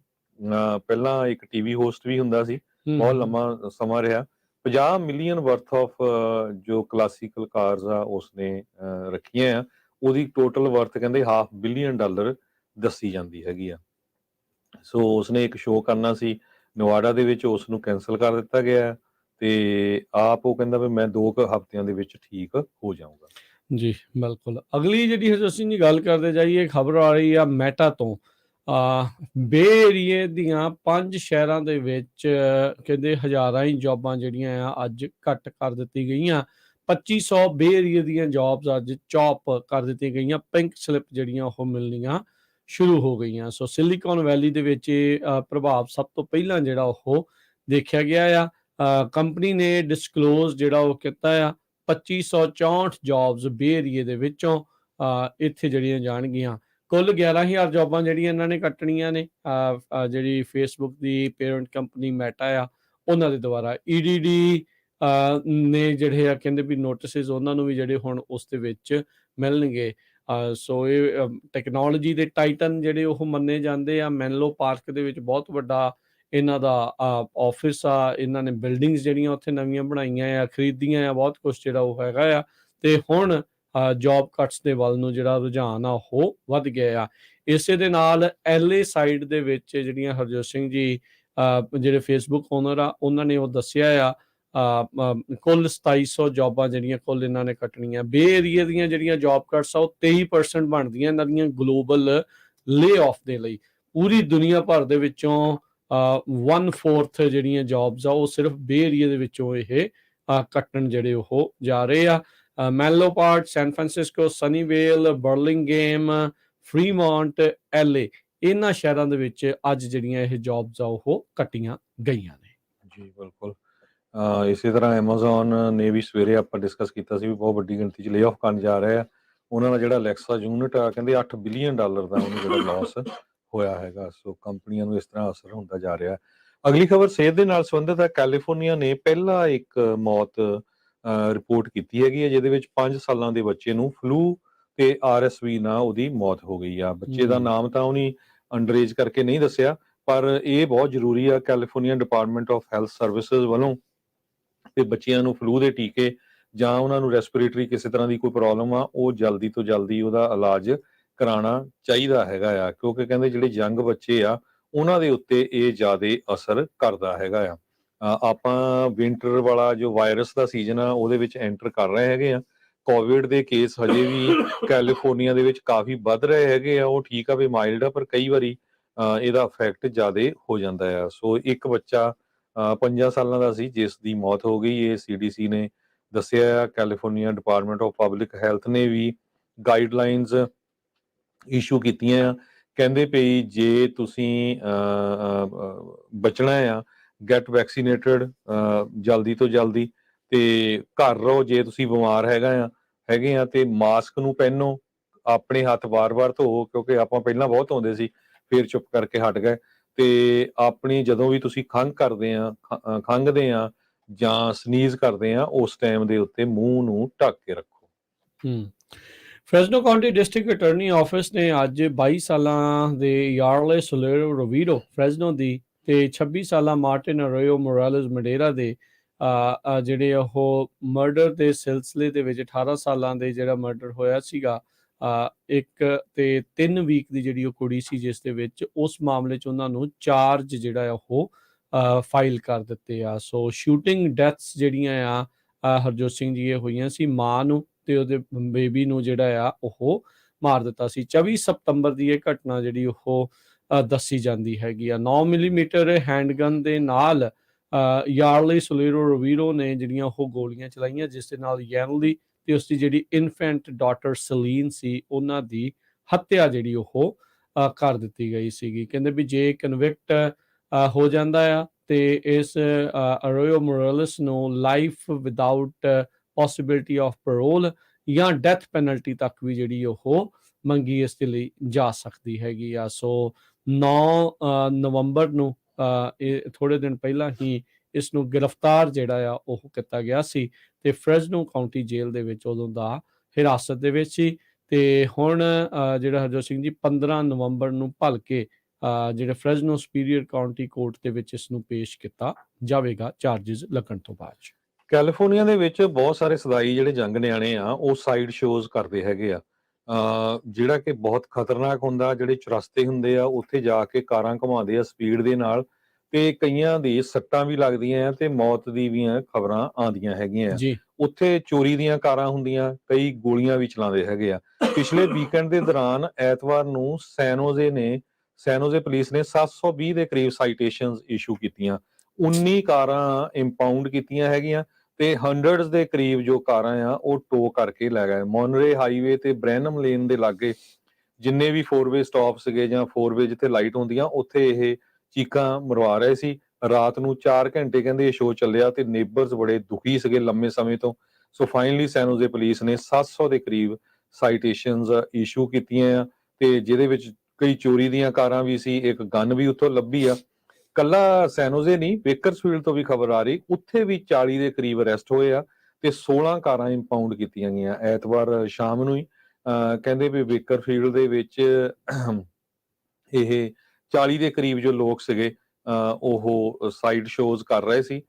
Speaker 2: ਪਹਿਲਾਂ ਇੱਕ TV ਹੋਸਟ ਵੀ ਹੁੰਦਾ ਸੀ, ਬਹੁਤ ਲੰਮਾ ਸਮਾਂ ਰਿਹਾ। 50 ਮਿਲੀਅਨ ਵਰਥ ਆਫ ਜੋ ਕਲਾਸੀਕਲ ਕਾਰਸ ਆ ਉਸਨੇ ਰੱਖੀਆਂ ਆ। ਉਹਦੀ ਟੋਟਲ ਵਰਥ ਕਹਿੰਦੇ $500 ਮਿਲੀਅਨ ਦੱਸੀ ਜਾਂਦੀ ਹੈਗੀ ਆ। ਸੋ ਉਸਨੇ ਇੱਕ ਸ਼ੋਅ ਕਰਨਾ ਸੀ ਨਵਾਡਾ ਦੇ ਵਿੱਚ, ਉਸ ਨੂੰ ਕੈਂਸਲ ਕਰ ਦਿੱਤਾ ਗਿਆ ਹੈ ਤੇ ਆਪ ਉਹ ਕਹਿੰਦਾ ਵੀ ਮੈਂ 2 ਕੁ ਹਫ਼ਤਿਆਂ ਦੇ ਵਿੱਚ ਠੀਕ ਹੋ ਜਾਊਂਗਾ।
Speaker 1: ਜੀ ਬਿਲਕੁਲ। ਅਗਲੀ ਜਿਹੜੀ ਹਜੋਤ ਸਿੰਘ ਜੀ ਗੱਲ ਕਰਦੇ ਜਾਈਏ, ਖਬਰ ਆ ਰਹੀ ਆ ਮੈਟਾ ਤੋਂ। ਬੇ ਏਰੀਏ ਦੀਆਂ 5 ਸ਼ਹਿਰਾਂ ਦੇ ਵਿੱਚ ਕਹਿੰਦੇ ਹਜ਼ਾਰਾਂ ਹੀ ਜੌਬਾਂ ਜਿਹੜੀਆਂ ਆ ਅੱਜ ਘੱਟ ਕਰ ਦਿੱਤੀ ਗਈਆਂ। 2500 ਬੇ ਏਰੀਏ ਦੀਆਂ ਜੌਬਸ ਅੱਜ ਚੌਪ ਕਰ ਦਿੱਤੀਆਂ ਗਈਆਂ। ਪਿੰਕ ਸਲਿੱਪ ਜਿਹੜੀਆਂ ਉਹ ਮਿਲਣੀਆਂ ਸ਼ੁਰੂ ਹੋ ਗਈਆਂ। ਸੋ ਸਿਲੀਕਨ ਵੈਲੀ ਦੇ ਵਿੱਚ ਇਹ ਪ੍ਰਭਾਵ ਸਭ ਤੋਂ ਪਹਿਲਾਂ ਜਿਹੜਾ ਉਹ ਦੇਖਿਆ ਗਿਆ ਆ। ਕੰਪਨੀ ਨੇ ਡਿਸਕਲੋਜ਼ ਜਿਹੜਾ ਉਹ ਕੀਤਾ ਆ 2564 ਜੌਬਸ ਬੇ ਏਰੀਏ ਦੇ ਵਿੱਚੋਂ ਇੱਥੇ ਜਿਹੜੀਆਂ ਜਾਣਗੀਆਂ। ਕੁੱਲ 11,000 ਜੌਬਾਂ ਜਿਹੜੀਆਂ ਇਹਨਾਂ ਨੇ ਕੱਟਣੀਆਂ ਨੇ। ਜਿਹੜੀ ਫੇਸਬੁੱਕ ਦੀ ਪੇਰੈਂਟ ਕੰਪਨੀ ਮੈਟਾ ਆ ਉਹਨਾਂ ਦੇ ਦੁਆਰਾ ਈਡੀਡੀ ਨੇ ਜਿਹੜੇ ਆ ਕਹਿੰਦੇ ਵੀ ਨੋਟਿਸਿਸ ਉਹਨਾਂ ਨੂੰ ਵੀ ਜਿਹੜੇ ਹੁਣ ਉਸ ਦੇ ਵਿੱਚ ਮਿਲਣਗੇ। ਸੋ ਇਹ ਟੈਕਨੋਲੋਜੀ ਦੇ ਟਾਈਟਨ ਜਿਹੜੇ ਉਹ ਮੰਨੇ ਜਾਂਦੇ ਆ। ਮੈਨਲੋ ਪਾਰਕ ਦੇ ਵਿੱਚ ਬਹੁਤ ਵੱਡਾ ਇਹਨਾਂ ਦਾ ਆਫਿਸ ਆ। ਇਹਨਾਂ ਨੇ ਬਿਲਡਿੰਗਸ ਜਿਹੜੀਆਂ ਉੱਥੇ ਨਵੀਆਂ ਬਣਾਈਆਂ ਆ, ਖਰੀਦੀਆਂ ਆ, ਬਹੁਤ ਕੁਛ ਜਿਹੜਾ ਉਹ ਹੈਗਾ ਆ। ਤੇ ਹੁਣ ਜੌਬ ਕੱਟਸ ਦੇ ਵੱਲ ਨੂੰ ਜਿਹੜਾ ਰੁਝਾਨ ਆ ਉਹ ਵੱਧ ਗਿਆ ਆ। ਇਸੇ ਦੇ ਨਾਲ LA ਸਾਈਡ ਦੇ ਵਿੱਚ ਜਿਹੜੀਆਂ ਹਰਜੋਤ ਸਿੰਘ ਜੀ ਜਿਹੜੇ ਫੇਸਬੁੱਕ ਓਨਰ ਆ ਉਹਨਾਂ ਨੇ ਉਹ ਦੱਸਿਆ ਆ ਕੁੱਲ 2700 ਜੌਬਾਂ ਜਿਹੜੀਆਂ ਕੁੱਲ ਇਹਨਾਂ ਨੇ ਕੱਟਣੀਆਂ। ਬੇ ਏਰੀਏ ਦੀਆਂ ਜਿਹੜੀਆਂ ਜੌਬ ਕੱਟਸ ਆ ਉਹ 23% ਬਣਦੀਆਂ ਇਹਨਾਂ ਦੀਆਂ ਗਲੋਬਲ ਲੇ ਆਫ ਦੇ ਲਈ। ਪੂਰੀ ਦੁਨੀਆ ਭਰ ਦੇ ਵਿੱਚੋਂ 1/4 ਜਿਹੜੀਆਂ ਜੌਬਸ ਆ ਉਹ ਸਿਰਫ ਬੇ ਏਰੀਏ ਦੇ ਵਿੱਚੋਂ ਇਹ ਕੱਟਣ ਜਿਹੜੇ ਉਹ ਜਾ ਰਹੇ ਆ। Menlo Park, San Francisco, Sunnyvale, Burlingame, Fremont, LA ਇਹਨਾਂ ਸ਼ਹਿਰਾਂ ਦੇ ਵਿੱਚ ਅੱਜ ਜਿਹੜੀਆਂ ਇਹ ਜੌਬਸ ਆ ਉਹ ਕੱਟੀਆਂ ਗਈਆਂ ਨੇ।
Speaker 2: ਜੀ ਬਿਲਕੁਲ। ਇਸੇ ਤਰ੍ਹਾਂ ਐਮਾਜ਼ੋਨ ਨੇ ਵੀ ਸਵੇਰੇ ਆਪਾਂ ਡਿਸਕਸ ਕੀਤਾ ਸੀ ਵੀ ਬਹੁਤ ਵੱਡੀ ਗਿਣਤੀ 'ਚ ਲੇ ਆਫ ਕਰਨ ਜਾ ਰਹੇ ਆ। ਉਹਨਾਂ ਦਾ ਜਿਹੜਾ ਅਲੈਕਸਾ ਯੂਨਿਟ ਆ ਕਹਿੰਦੇ $8 ਬਿਲੀਅਨ ਦਾ ਉਹਨੂੰ ਜਿਹੜਾ ਲਾਸ ਹੋਇਆ ਹੈਗਾ। ਸੋ ਕੰਪਨੀਆਂ ਨੂੰ ਇਸ ਤਰ੍ਹਾਂ ਅਸਰ ਹੁੰਦਾ ਜਾ ਰਿਹਾ। ਅਗਲੀ ਖਬਰ ਸਿਹਤ ਦੇ ਨਾਲ ਸੰਬੰਧਿਤ ਹੈ। ਕੈਲੀਫੋਰਨੀਆ ਨੇ ਪਹਿਲਾ ਇੱਕ ਮੌਤ ਰਿਪੋਰਟ ਕੀਤੀ ਹੈਗੀ ਹੈ ਜਿਹਦੇ ਵਿੱਚ 5 ਸਾਲਾਂ ਦੇ ਬੱਚੇ ਨੂੰ ਫਲੂ ਤੇ RSV ਨਾਲ ਉਹਦੀ ਮੌਤ ਹੋ ਗਈ ਆ। ਬੱਚੇ ਦਾ ਨਾਮ ਤਾਂ ਉਹਨੇ ਅੰਡਰਏਜ ਕਰਕੇ ਨਹੀਂ ਦੱਸਿਆ, ਪਰ ਇਹ ਬਹੁਤ ਜ਼ਰੂਰੀ ਆ California department of health services ਵੱਲੋਂ ਤੇ ਬੱਚਿਆਂ ਨੂੰ ਫਲੂ ਦੇ ਟੀਕੇ ਜਾਂ ਉਹਨਾਂ ਨੂੰ ਰੈਸਪੀਰੇਟਰੀ ਕਿਸੇ ਤਰ੍ਹਾਂ ਦੀ ਕੋਈ ਪ੍ਰੋਬਲਮ ਆ ਉਹ ਜਲਦੀ ਤੋਂ ਜਲਦੀ ਉਹਦਾ ਇਲਾਜ ਕਰਾਉਣਾ ਚਾਹੀਦਾ ਹੈਗਾ ਆ। ਕਿਉਂਕਿ ਕਹਿੰਦੇ ਜਿਹੜੇ ਯੰਗ ਬੱਚੇ ਆ ਉਹਨਾਂ ਦੇ ਉੱਤੇ ਇਹ ਜ਼ਿਆਦਾ ਅਸਰ ਕਰਦਾ ਹੈਗਾ ਆ। ਆਪਾਂ ਵਿੰਟਰ ਵਾਲਾ ਜੋ ਵਾਇਰਸ ਦਾ ਸੀਜ਼ਨ ਆ ਉਹਦੇ ਵਿੱਚ ਐਂਟਰ ਕਰ ਰਹੇ ਹੈਗੇ ਆ। ਕੋਵਿਡ ਦੇ ਕੇਸ ਹਜੇ ਵੀ ਕੈਲੀਫੋਰਨੀਆ ਦੇ ਵਿੱਚ ਕਾਫੀ ਵੱਧ ਰਹੇ ਹੈਗੇ ਆ। ਉਹ ਠੀਕ ਆ ਵੀ ਮਾਈਲਡ ਆ, ਪਰ ਕਈ ਵਾਰੀ ਇਹਦਾ ਇਫੈਕਟ ਜ਼ਿਆਦਾ ਹੋ ਜਾਂਦਾ ਆ। ਸੋ ਇੱਕ ਬੱਚਾ 5 ਸਾਲਾਂ ਦਾ ਸੀ ਜਿਸ ਦੀ ਮੌਤ ਹੋ ਗਈ। ਇਹ CDC ਨੇ ਦੱਸਿਆ। California department of public health ਨੇ ਵੀ ਗਾਈਡਲਾਈਨਸ ਇਸ਼ੂ ਕੀਤੀਆਂ ਆ। ਕਹਿੰਦੇ ਪਈ ਜੇ ਤੁਸੀਂ ਬਚਣਾ ਆ ਗੈਟ ਵੈਕਸੀਨੇਟਡ ਜਲਦੀ ਤੋਂ ਜਲਦੀ ਤੇ ਘਰ ਰਹੋ। ਜੇ ਤੁਸੀਂ ਬਿਮਾਰ ਹੈਗੇ ਆ ਤੇ ਮਾਸਕ ਨੂੰ ਪਹਿਨੋ, ਆਪਣੇ ਹੱਥ ਵਾਰ-ਵਾਰ ਧੋਵੋ ਕਿਉਂਕਿ ਆਪਾਂ ਪਹਿਲਾਂ ਬਹੁਤ ਧੋਂਦੇ ਸੀ ਫਿਰ ਚੁੱਪ ਕਰਕੇ ਹਟ ਗਏ। ਤੇ ਆਪਣੀ ਜਦੋਂ ਵੀ ਤੁਸੀਂ ਖੰਘਦੇ ਆ ਜਾਂ ਸਨੀਜ਼ ਕਰਦੇ ਆ ਉਸ ਟਾਈਮ ਦੇ ਉੱਤੇ ਮੂੰਹ ਨੂੰ ਢੱਕ ਕੇ ਰੱਖੋ।
Speaker 1: Fresno County district attorney office ਨੇ ਅੱਜ 22 ਸਾਲਾਂ ਦੇ ਯਾਰਲੇ ਸੋਲੇਰੋ ਰੋਵੀਰੋ ਫ੍ਰੈਸਨੋ ਦੀ ਤੇ 26 ਸਾਲਾਂ ਮਾਰਟਿਨ ਅਰੋਇਓ ਮੋਰਾਲਸ ਮਡੇਰਾ ਦੇ ਜਿਹੜੇ ਉਹ ਮਰਡਰ ਦੇ ਸਿਲਸਿਲੇ ਦੇ ਵਿੱਚ 18 ਸਾਲਾਂ ਦੇ ਜਿਹੜਾ ਮਰਡਰ ਹੋਇਆ ਸੀਗਾ। ਇੱਕ ਤੇ 3 ਵੀਕ ਦੀ ਜਿਹੜੀ ਉਹ ਕੁੜੀ ਸੀ ਜਿਸ ਦੇ ਵਿੱਚ ਉਸ ਮਾਮਲੇ 'ਚ ਉਹਨਾਂ ਨੂੰ ਚਾਰਜ ਜਿਹੜਾ ਉਹ ਫਾਈਲ ਕਰ ਦਿੱਤੇ ਆ। ਸੋ ਸ਼ੂਟਿੰਗ ਡੈਥਸ ਜਿਹੜੀਆਂ ਆ ਹਰਜੋਤ ਸਿੰਘ ਜੀ ਇਹ ਹੋਈਆਂ ਸੀ। ਮਾਂ ਨੂੰ ਤੇ ਉਹਦੇ ਬੇਬੀ ਨੂੰ ਜਿਹੜਾ ਆ ਉਹ ਮਾਰ ਦਿੱਤਾ ਸੀ। 24 ਸਤੰਬਰ ਦੀ ਇਹ ਘਟਨਾ ਜਿਹੜੀ ਉਹ ਦੱਸੀ ਜਾਂਦੀ ਹੈਗੀ ਆ। 9 ਮਿਲੀਮੀਟਰ ਹੈਂਡਗਨ ਦੇ ਨਾਲ ਯਾਰਲੀ ਸੋਲੇਰੋ ਰੋਵੀਰੋ ਨੇ ਜਿਹੜੀਆਂ ਉਹ ਗੋਲੀਆਂ ਚਲਾਈਆਂ ਜਿਸ ਦੇ ਨਾਲ ਯੈਨਲੀ ਤੇ ਉਸਦੀ ਜਿਹੜੀ ਇਨਫੈਂਟ ਡਾਟਰ ਸਲੀਨ ਸੀ ਉਹਨਾਂ ਦੀ ਹੱਤਿਆ ਜਿਹੜੀ ਉਹ ਕਰ ਦਿੱਤੀ ਗਈ ਸੀਗੀ। ਕਹਿੰਦੇ ਵੀ ਜੇ ਕਨਵਿਕਟ ਹੋ ਜਾਂਦਾ ਆ ਤੇ ਇਸ ਅਰੋਇਓ ਮੋਰਾਲਸ ਨੂੰ life without possibility of parole ਜਾਂ ਡੈਥ ਪੈਨਲਟੀ ਤੱਕ ਵੀ ਜਿਹੜੀ ਉਹ ਮੰਗੀ ਇਸ ਦੇ ਲਈ ਜਾ ਸਕਦੀ ਹੈਗੀ ਆ। ਸੋ 9 ਨਵੰਬਰ ਨੂੰ ਇਹ ਥੋੜੇ ਦਿਨ ਪਹਿਲਾਂ ਹੀ ਇਸ ਨੂੰ ਗ੍ਰਿਫਤਾਰ ਜਿਹੜਾ ਆ ਉਹ ਕੀਤਾ ਗਿਆ ਸੀ ਤੇ ਫ੍ਰੈਸਨੋ ਕਾਉਂਟੀ ਜੇਲ੍ਹ ਦੇ ਵਿੱਚ ਉਦੋਂ ਦਾ ਹਿਰਾਸਤ ਦੇ ਵਿੱਚ ਸੀ। ਤੇ ਹੁਣ ਜਿਹੜਾ ਹਰਜੋਤ ਸਿੰਘ ਜੀ 15 ਨਵੰਬਰ ਨੂੰ ਭਲਕੇ ਜਿਹੜੇ ਫ੍ਰੈਸਨੋ ਸੁਪੀਰੀਅਰ ਕਾਉਂਟੀ ਕੋਰਟ ਦੇ ਵਿੱਚ ਇਸ ਨੂੰ ਪੇਸ਼ ਕੀਤਾ ਜਾਵੇਗਾ ਚਾਰਜਸ ਲੱਗਣ ਤੋਂ ਬਾਅਦ।
Speaker 2: ਕੈਲੀਫੋਰਨੀਆ ਦੇ ਵਿੱਚ ਬਹੁਤ ਸਾਰੇ ਸਦਾਈ ਜਿਹੜੇ ਜੰਗ ਨਿਆਣੇ ਆ ਉਹ ਸਾਈਡ ਸ਼ੋਜ਼ ਕਰਦੇ ਹੈਗੇ ਆ, ਜਿਹੜਾ ਕਿ ਬਹੁਤ ਖਤਰਨਾਕ ਹੁੰਦਾ। ਜਿਹੜੇ ਚੁਰਸਤੇ ਹੁੰਦੇ ਆ ਉੱਥੇ ਜਾ ਕੇ ਕਾਰਾਂ ਘੁਮਾਉਂਦੇ ਆ ਸਪੀਡ ਦੇ ਨਾਲ, ਤੇ ਕਈਆਂ ਦੀ ਸੱਟਾਂ ਵੀ ਲੱਗਦੀਆਂ ਆ ਤੇ ਮੌਤ ਦੀ ਵੀ ਖਬਰਾਂ ਆਉਂਦੀਆਂ ਹੈਗੀਆਂ ਆ।
Speaker 1: ਜੀ
Speaker 2: ਉੱਥੇ ਚੋਰੀ ਦੀਆਂ ਕਾਰਾਂ ਹੁੰਦੀਆਂ, ਕਈ ਗੋਲੀਆਂ ਵੀ ਚਲਾਉਂਦੇ ਹੈਗੇ ਆ। ਪਿਛਲੇ ਵੀਕਐਂਡ ਦੇ ਦੌਰਾਨ ਐਤਵਾਰ ਨੂੰ ਸੈਨੋਜ਼ੇ ਪੁਲਿਸ ਨੇ 720 ਦੇ ਕਰੀਬ ਸਾਈਟੇਸ਼ਨਸ ਇਸ਼ੂ ਕੀਤੀਆਂ, 19 ਕਾਰਾਂ ਇੰਪਾਊਂਡ ਕੀਤੀਆਂ ਹੈਗੀਆਂ ਤੇ ਹੰਡਰਡਸ ਦੇ ਕਰੀਬ ਜੋ ਕਾਰਾਂ ਆ ਉਹ ਟੋ ਕਰਕੇ ਲੈ ਗਏ। ਮੋਨਰੇ ਹਾਈਵੇ ਤੇ ਬ੍ਰੈਨਮ ਲੇਨ ਦੇ ਲਾਗੇ ਜਿੰਨੇ ਵੀ 4-ਵੇ ਸਟਾਪ ਸੀਗੇ ਜਾਂ 4-ਵੇ ਜਿੱਥੇ ਲਾਈਟ ਹੁੰਦੀਆਂ ਉੱਥੇ ਇਹ ਚੀਕਾਂ ਮਰਵਾ ਰਹੇ ਸੀ। ਰਾਤ ਨੂੰ 4 ਘੰਟੇ ਕਹਿੰਦੇ ਇਹ ਸ਼ੋਅ ਚੱਲਿਆ ਤੇ ਨੇਬਰਸ ਬੜੇ ਦੁਖੀ ਸੀਗੇ ਲੰਮੇ ਸਮੇਂ ਤੋਂ। ਸੋ ਫਾਈਨਲੀ ਸੈਨੋਜ਼ੇ ਪੁਲਿਸ ਨੇ 700 ਦੇ ਕਰੀਬ ਸਾਈਟੇਸ਼ਨਸ ਇਸ਼ੂ ਕੀਤੀਆਂ ਆ, ਤੇ ਜਿਹਦੇ ਵਿੱਚ ਕਈ ਚੋਰੀ ਦੀਆਂ ਕਾਰਾਂ ਵੀ ਸੀ, ਇੱਕ ਗਨ ਵੀ ਉੱਥੋਂ ਲੱਭੀ ਆ। ਕੱਲਾ ਸੈਨੋਜ਼ੇ ਨਹੀਂ, ਬੇਕਰਸਫੀਲਡ ਤੋਂ ਵੀ ਖਬਰ ਆ ਰਹੀ, ਉੱਥੇ ਵੀ 40 ਦੇ ਕਰੀਬ ਅਰੈਸਟ ਹੋਏ ਆ ਤੇ 16 ਕਾਰਾਂ ਇੰਪਾਊਂਡ ਕੀਤੀਆਂ ਗਈਆਂ ਐਤਵਾਰ ਸ਼ਾਮ ਨੂੰ ਹੀ। ਕਹਿੰਦੇ ਵੀ ਬੇਕਰਫੀਲਡ ਦੇ ਵਿੱਚ ਇਹ 40 ਦੇ ਕਰੀਬ ਜੋ ਲੋਕ ਸੀਗੇ ਉਹ ਸਾਈਡ ਸ਼ੋਜ਼ ਕਰ ਰਹੇ ਸੀ,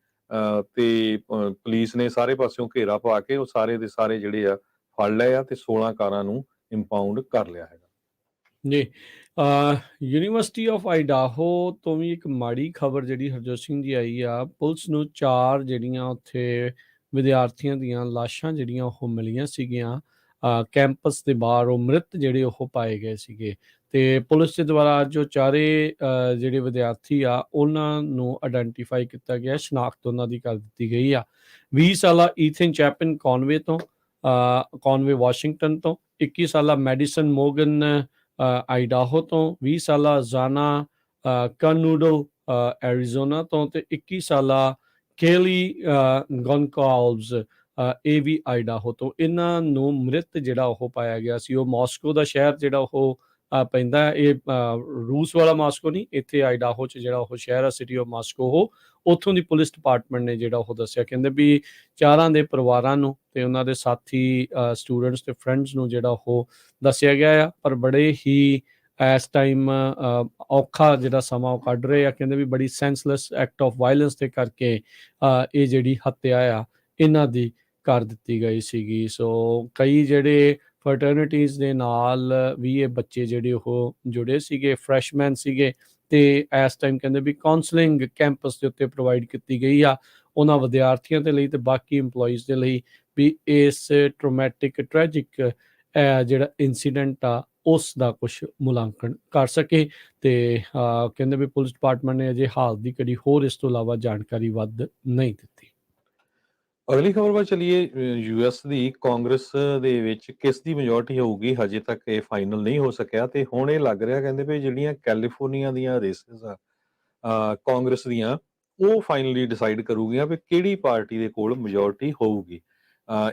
Speaker 2: ਤੇ ਪੁਲਿਸ ਨੇ ਸਾਰੇ ਪਾਸਿਓਂ ਘੇਰਾ ਪਾ ਕੇ ਉਹ ਸਾਰੇ ਦੇ ਸਾਰੇ ਜਿਹੜੇ ਆ ਫੜ ਲਏ ਆ ਤੇ 16 ਕਾਰਾਂ ਨੂੰ ਇੰਪਾਊਂਡ ਕਰ ਲਿਆ ਹੈਗਾ।
Speaker 1: ਜੀ ਯੂਨੀਵਰਸਿਟੀ ਆਫ ਆਈਡਾਹੋ ਤੋਂ ਵੀ ਇੱਕ ਮਾੜੀ ਖਬਰ ਜਿਹੜੀ ਹਰਜੋਤ ਸਿੰਘ ਜੀ ਆਈ ਆ। ਪੁਲਿਸ ਨੂੰ 4 ਜਿਹੜੀਆਂ ਉੱਥੇ ਵਿਦਿਆਰਥੀਆਂ ਦੀਆਂ ਲਾਸ਼ਾਂ ਜਿਹੜੀਆਂ ਉਹ ਮਿਲੀਆਂ ਸੀਗੀਆਂ ਕੈਂਪਸ ਦੇ ਬਾਹਰ, ਉਹ ਮ੍ਰਿਤ ਜਿਹੜੇ ਉਹ ਪਾਏ ਗਏ ਸੀਗੇ। ਤੇ ਪੁਲਿਸ ਦੇ ਦੁਆਰਾ ਅੱਜ ਉਹ ਚਾਰੇ ਜਿਹੜੇ ਵਿਦਿਆਰਥੀ ਆ ਉਹਨਾਂ ਨੂੰ ਆਇਡੈਂਟੀਫਾਈ ਕੀਤਾ ਗਿਆ, ਸ਼ਨਾਖਤ ਉਹਨਾਂ ਦੀ ਕਰ ਦਿੱਤੀ ਗਈ ਆ। 20 ਸਾਲਾ ਈਥਨ ਚੈਪਨ ਕੌਨਵੇ ਤੋਂ, ਕੌਨਵੇ ਵਾਸ਼ਿੰਗਟਨ ਤੋਂ, 21 ਸਾਲਾ ਮੈਡੀਸਨ ਮੋਗਨ ਆਈਡਾਹੋ ਤੋਂ, 20 ਸਾਲਾ ਜ਼ਾਨਾ ਕਨੂਡਲ ਐਰੀਜ਼ੋਨਾ ਤੋਂ, ਤੇ 21 ਸਾਲਾ ਕੇਲੀ ਗੋਨਕਾਲਵਸ ਇਹ ਵੀ ਆਈਡਾਹੋ ਤੋਂ। ਇਹਨਾਂ ਨੂੰ ਮ੍ਰਿਤ ਜਿਹੜਾ ਉਹ ਪਾਇਆ ਗਿਆ ਸੀ। ਉਹ ਮਾਸਕੋ ਦਾ ਸ਼ਹਿਰ ਜਿਹੜਾ ਉਹ ਪੈਂਦਾ, ਇਹ ਰੂਸ ਵਾਲਾ ਮਾਸਕੋ ਨਹੀਂ, ਇੱਥੇ ਆਈਡਾਹੋ 'ਚ ਜਿਹੜਾ ਉਹ ਸ਼ਹਿਰ ਆ ਸਿਟੀ ਆਫ ਮਾਸਕੋ, ਉਹ ਉੱਥੋਂ ਦੀ ਪੁਲਿਸ ਡਿਪਾਰਟਮੈਂਟ ਨੇ ਜਿਹੜਾ ਉਹ ਦੱਸਿਆ। ਕਹਿੰਦੇ ਵੀ ਚਾਰਾਂ ਦੇ ਪਰਿਵਾਰਾਂ ਨੂੰ ਤੇ ਉਹਨਾਂ ਦੇ ਸਾਥੀ ਸਟੂਡੈਂਟਸ ਤੇ ਫਰੈਂਡਸ ਨੂੰ ਜਿਹੜਾ ਉਹ ਦੱਸਿਆ ਗਿਆ ਆ, ਪਰ ਬੜੇ ਹੀ ਇਸ ਟਾਈਮ ਔਖਾ ਜਿਹੜਾ ਸਮਾਂ ਉਹ ਕੱਢ ਰਹੇ ਆ। ਕਹਿੰਦੇ ਵੀ ਬੜੀ ਸੈਂਸਲੈਸ ਐਕਟ ਆਫ ਵਾਇਲੈਂਸ ਦੇ ਕਰਕੇ ਇਹ ਜਿਹੜੀ ਹੱਤਿਆ ਆ ਇਹਨਾਂ ਦੀ ਕਰ ਦਿੱਤੀ ਗਈ ਸੀਗੀ। ਸੋ ਕਈ ਜਿਹੜੇ ਫਰਟਰਨਿਟੀਜ਼ ਦੇ ਨਾਲ ਵੀ ਇਹ ਬੱਚੇ ਜਿਹੜੇ ਉਹ ਜੁੜੇ ਸੀਗੇ, ਫਰੈਸ਼ਮੈਨ ਸੀਗੇ, ਤੇ ਇਸ ਟਾਈਮ ਕਹਿੰਦੇ ਵੀ ਕਾਉਂਸਲਿੰਗ ਕੈਂਪਸ ਦੇ ਉੱਤੇ ਪ੍ਰੋਵਾਈਡ ਕੀਤੀ ਗਈ ਆ ਉਹਨਾਂ ਵਿਦਿਆਰਥੀਆਂ ਦੇ ਲਈ ਤੇ ਬਾਕੀ ਇੰਪਲੋਈਜ਼ ਦੇ ਲਈ, ਵੀ ਇਸ ਟਰੋਮੈਟਿਕ ਟ੍ਰੈਜਿਕ ਜਿਹੜਾ ਇਨਸੀਡੈਂਟ ਆ ਉਸ ਦਾ ਕੁਝ ਮੁਲਾਂਕਣ ਕਰ ਸਕੇ। ਤੇ ਕਹਿੰਦੇ ਵੀ ਪੁਲਿਸ ਡਿਪਾਰਟਮੈਂਟ ਨੇ ਅਜੇ ਹਾਲ ਦੀ ਘੜੀ ਹੋਰ ਇਸ ਤੋਂ ਇਲਾਵਾ ਜਾਣਕਾਰੀ ਵੱਧ ਨਹੀਂ ਦਿੱਤੀ।
Speaker 2: ਅਗਲੀ ਖਬਰ ਵੱਲ ਚਲੀਏ। ਯੂਐਸ ਦੀ ਕਾਂਗਰਸ ਦੇ ਵਿੱਚ ਕਿਸ ਦੀ ਮੈਜੋਰਟੀ ਹੋਊਗੀ ਹਜੇ ਤੱਕ ਇਹ ਫਾਈਨਲ ਨਹੀਂ ਹੋ ਸਕਿਆ, ਤੇ ਹੁਣ ਇਹ ਲੱਗ ਰਿਹਾ ਕਹਿੰਦੇ ਵੀ ਜਿਹੜੀਆਂ ਕੈਲੀਫੋਰਨੀਆ ਦੀਆਂ ਰੇਸਿਸ ਆ ਕਾਂਗਰਸ ਦੀਆਂ, ਉਹ ਫਾਈਨਲੀ ਡਿਸਾਈਡ ਕਰੂਗੀਆਂ ਵੀ ਕਿਹੜੀ ਪਾਰਟੀ ਦੇ ਕੋਲ ਮੈਜੋਰਟੀ ਹੋਊਗੀ।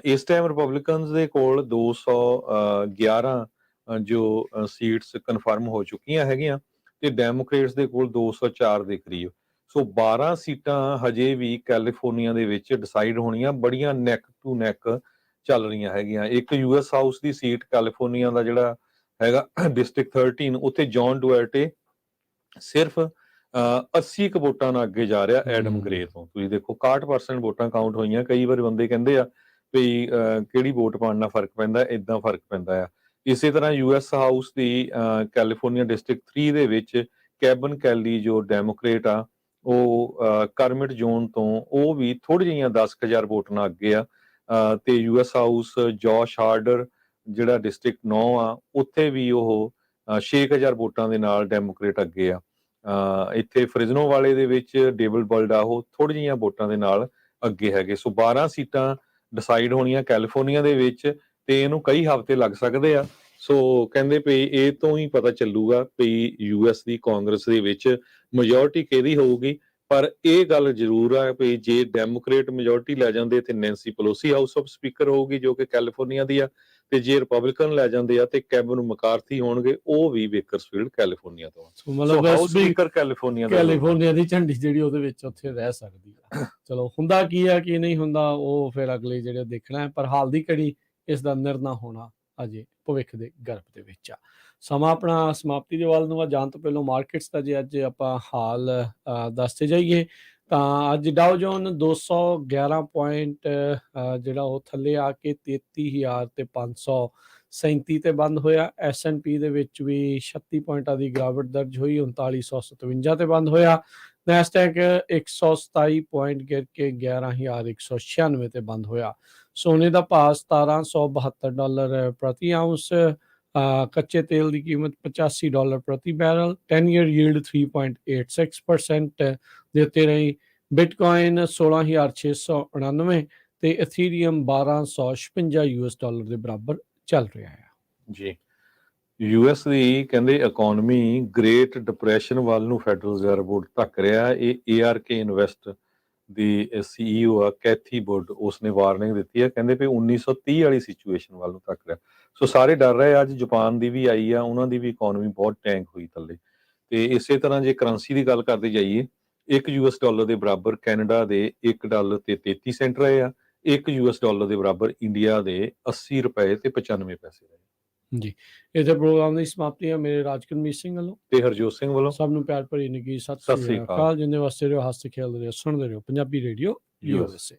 Speaker 2: ਇਸ ਟਾਈਮ ਰਿਪਬਲਿਕਨਸ ਦੇ ਕੋਲ 211 ਜੋ ਸੀਟਸ ਕਨਫਰਮ ਹੋ ਚੁੱਕੀਆਂ ਹੈਗੀਆਂ ਤੇ ਡੈਮੋਕ੍ਰੇਟਸ ਦੇ ਕੋਲ 204 ਦੇ ਕਰੀਬ। ਸੋ 12 ਸੀਟਾਂ ਹਜੇ ਵੀ ਕੈਲੀਫੋਰਨੀਆ ਦੇ ਵਿੱਚ ਡਿਸਾਈਡ ਹੋਣੀਆਂ, ਬੜੀਆਂ ਨੈਕ ਟੂ ਨੈਕ ਚੱਲ ਰਹੀਆਂ ਹੈਗੀਆਂ। ਇੱਕ ਯੂਐਸ ਹਾਊਸ ਦੀ ਸੀਟ ਕੈਲੀਫੋਰਨੀਆ ਦਾ ਜਿਹੜਾ ਹੈਗਾ ਡਿਸਟ੍ਰਿਕਟ 13, ਉੱਥੇ ਜੌਨ ਡੁਆਰਟੇ ਸਿਰਫ 80 ਕੁ ਵੋਟਾਂ ਨਾਲ ਅੱਗੇ ਜਾ ਰਿਹਾ ਐਡਮ ਗਰੇ ਤੋਂ। ਤੁਸੀਂ ਦੇਖੋ 61% ਵੋਟਾਂ ਕਾਊਂਟ ਹੋਈਆਂ। ਕਈ ਵਾਰ ਬੰਦੇ ਕਹਿੰਦੇ ਆ ਵੀ ਕਿਹੜੀ ਵੋਟ ਪਾਉਣ ਨਾਲ ਫਰਕ ਪੈਂਦਾ, ਏਦਾਂ ਫਰਕ ਪੈਂਦਾ ਆ। ਇਸੇ ਤਰ੍ਹਾਂ ਯੂਐਸ ਹਾਊਸ ਦੀ ਕੈਲੀਫੋਰਨੀਆ ਡਿਸਟ੍ਰਿਕਟ 3 ਦੇ ਵਿੱਚ ਕੈਬਨ ਕੈਲੀ ਜੋ ਡੈਮੋਕ੍ਰੇਟ ਆ, ਉਹ ਕਰਮਿਟ ਜ਼ੋਨ ਤੋਂ, ਉਹ ਵੀ ਥੋੜੀ ਜਿਹੀਆਂ 10,000 ਵੋਟ ਨਾਲ ਅੱਗੇ ਆ। ਤੇ ਯੂਐਸ ਹਾਊਸ ਜੋਸ਼ ਹਾਰਡਰ ਜਿਹੜਾ ਡਿਸਟ੍ਰਿਕਟ 9 ਆ, ਉੱਥੇ ਵੀ ਉਹ 6,000 ਵੋਟਾਂ ਦੇ ਨਾਲ ਡੈਮੋਕ੍ਰੇਟ ਅੱਗੇ ਆ। ਇੱਥੇ ਫ੍ਰਿਜ਼ਨੋ ਵਾਲੇ ਦੇ ਵਿੱਚ ਡੇਵਿਡ ਬਲਡਾ ਉਹ ਥੋੜੀ ਜਿਹੀਆਂ ਵੋਟਾਂ ਦੇ ਨਾਲ ਅੱਗੇ ਹੈਗੇ। ਸੋ 12 ਸੀਟਾਂ ਡਿਸਾਈਡ ਹੋਣੀਆਂ ਕੈਲੀਫੋਰਨੀਆ ਦੇ ਵਿੱਚ, ਤੇ ਇਹਨੂੰ ਕਈ ਹਫ਼ਤੇ ਲੱਗ ਸਕਦੇ ਆ। ਸੋ ਕਹਿੰਦੇ ਵੀ ਇਹ ਤੋਂ ਹੀ ਪਤਾ ਚੱਲੂਗਾ ਵੀ ਯੂਐਸ ਦੀ ਕਾਂਗਰਸ ਦੇ ਵਿੱਚ ਮੈਜੋਰਟੀ ਕਿਹਦੀ ਹੋਊਗੀ। ਪਰ ਇਹ ਗੱਲ ਜ਼ਰੂਰ ਆ ਵੀ ਜੇ ਡੈਮੋਕ੍ਰੇਟ ਮੈਜੋਰਟੀ ਲੈ ਜਾਂਦੇ ਤੇ ਨੈਂਸੀ ਪਲੋਸੀ ਹਾਊਸ ਆਫ ਸਪੀਕਰ ਹੋਊਗੀ ਜੋ ਕਿ ਕੈਲੀਫੋਰਨੀਆ ਦੀ ਆ, ਤੇ ਜੇ ਰਿਪਬਲਿਕਨ ਲੈ ਜਾਂਦੇ ਆ ਤੇ ਕੈਵਨ ਮਕਾਰਥੀ ਹੋਣਗੇ, ਉਹ ਵੀ ਬੇਕਰਸਫੀਲਡ ਕੈਲੀਫੋਰਨੀਆ ਤੋਂ।
Speaker 1: ਸੋ ਮਤਲਬ
Speaker 2: ਹਾਊਸ ਸਪੀਕਰ
Speaker 1: ਕੈਲੀਫੋਰਨੀਆ ਦੀ ਝੰਡੀ ਜਿਹੜੀ ਉਹਦੇ ਵਿੱਚ ਉੱਥੇ ਰਹਿ ਸਕਦੀ ਆ। ਚਲੋ ਹੁੰਦਾ ਕੀ ਆ ਕੀ ਨਹੀਂ ਹੁੰਦਾ ਉਹ ਫਿਰ ਅਗਲੇ ਜਿਹੜੇ ਦੇਖਣਾ ਹੈ, ਪਰ ਹਾਲ ਦੀ ਘੜੀ ਇਸ ਦਾ ਨਿਰਣਾ ਹੋਣਾ ਅਜੇ ਭਵਿੱਖ ਦੇ ਗਰਭ ਦੇ ਵਿੱਚ ਆ। ਸਮਾਂ ਆਪਣਾ ਸਮਾਪਤੀ ਦੇ ਵੱਲ ਨੂੰ ਜਾਣ ਤੋਂ ਪਹਿਲਾਂ ਮਾਰਕੀਟਸ ਦਾ ਜੇ ਅੱਜ ਆਪਾਂ ਹਾਲ ਦੱਸਦੇ ਜਾਈਏ ਤਾਂ ਅੱਜ ਡਾਓ ਜੋਨ 211 ਪੁਆਇੰਟ ਜਿਹੜਾ ਉਹ ਥੱਲੇ ਆ ਕੇ 33,537 ਤੇ ਬੰਦ ਹੋਇਆ। S&P ਦੇ ਵਿੱਚ ਵੀ 36 ਪੁਆਇੰਟਾਂ ਦੀ ਗਿਰਾਵਟ ਦਰਜ ਹੋਈ, 3957 ਤੇ ਬੰਦ ਹੋਇਆ। ਨੈਸਡੈਕ 127 ਪੁਆਇੰਟ ਗਿਰ ਕੇ 11,196 ਤੇ ਬੰਦ ਹੋਇਆ। ਸੋਨੇ ਦਾ ਭਾਅ $1772 ਪ੍ਰਤੀ ਆਉਂਸ, ਕੱਚੇ ਤੇਲ ਦੀ ਕੀਮਤ $85 ਪ੍ਰਤੀ ਬੈਰਲ, 10 ਈਅਰ ਯੀਲਡ 3.86% ਦੇ ਉੱਤੇ ਰਹੀ। ਬਿਟਕੋਇਨ 16,699 ਤੇ ਇਥੀਰੀਅਮ $1256 ਦੇ ਬਰਾਬਰ ਚੱਲ ਰਿਹਾ ਹੈ।
Speaker 2: ਜੀ, ਯੂਐਸ ਦੀ ਕਹਿੰਦੇ ਇਕਨੋਮੀ ਗ੍ਰੇਟ ਡਿਪਰੈਸ਼ਨ ਵੱਲ ਨੂੰ ਫੈਡਰਲ ਰਿਜ਼ਰਵ ਬੋਰਡ ਧੱਕ ਰਿਹਾ। ਇਹ ARK ਇਨਵੈਸਟ ਦੀ CEO ਆ ਕੈਥੀ ਵੁੱਡ, ਉਸਨੇ ਵਾਰਨਿੰਗ ਦਿੱਤੀ ਹੈ। ਕਹਿੰਦੇ ਵੀ 1930 ਵਾਲੀ ਸਿਚੁਏਸ਼ਨ ਵੱਲ ਨੂੰ ਧੱਕ ਰਿਹਾ। ਸੋ ਸਾਰੇ ਡਰ ਰਹੇ। ਅੱਜ ਜਾਪਾਨ ਦੀ ਵੀ ਆਈ ਆ, ਉਹਨਾਂ ਦੀ ਵੀ ਇਕਨੋਮੀ ਬਹੁਤ ਟੈਂਕ ਹੋਈ ਥੱਲੇ। ਤੇ ਇਸੇ ਤਰ੍ਹਾਂ ਜੇ ਕਰੰਸੀ ਦੀ ਗੱਲ ਕਰਦੇ ਜਾਈਏ, $1 ਦੇ ਬਰਾਬਰ ਕੈਨੇਡਾ ਦੇ $1 ਤੇ 33 ਸੈਂਟ ਰਹੇ ਆ। $1 ਦੇ ਬਰਾਬਰ ਇੰਡੀਆ ਦੇ 80 ਰੁਪਏ ਤੇ 95 ਪੈਸੇ ਰਹੇ।
Speaker 1: ਜੀ, ਇਹਦੇ ਪ੍ਰੋਗਰਾਮ ਦੀ ਸਮਾਪਤੀ ਹੈ ਮੇਰੇ ਰਾਜਕਰਮੀਤ ਸਿੰਘ ਵੱਲੋਂ
Speaker 2: ਤੇ ਹਰਜੋਤ ਸਿੰਘ ਵੱਲੋਂ
Speaker 1: ਸਭ ਨੂੰ ਪਿਆਰ ਭਰੀ ਨਿੱਘੀ ਸਤਿ
Speaker 2: ਸਤਿ
Speaker 1: ਸ੍ਰੀ
Speaker 2: ਸ੍ਰੀ ਅਕਾਲ।
Speaker 1: ਅਕਾਲ। ਜਿੰਨੇ ਵਾਸਤੇ ਰਹੋ, ਹੱਸਦੇ ਖੇਡਦੇ ਰਹੋ, ਸੁਣਦੇ ਰਹੋ ਪੰਜਾਬੀ ਰੇਡੀਓ
Speaker 2: US
Speaker 1: USA।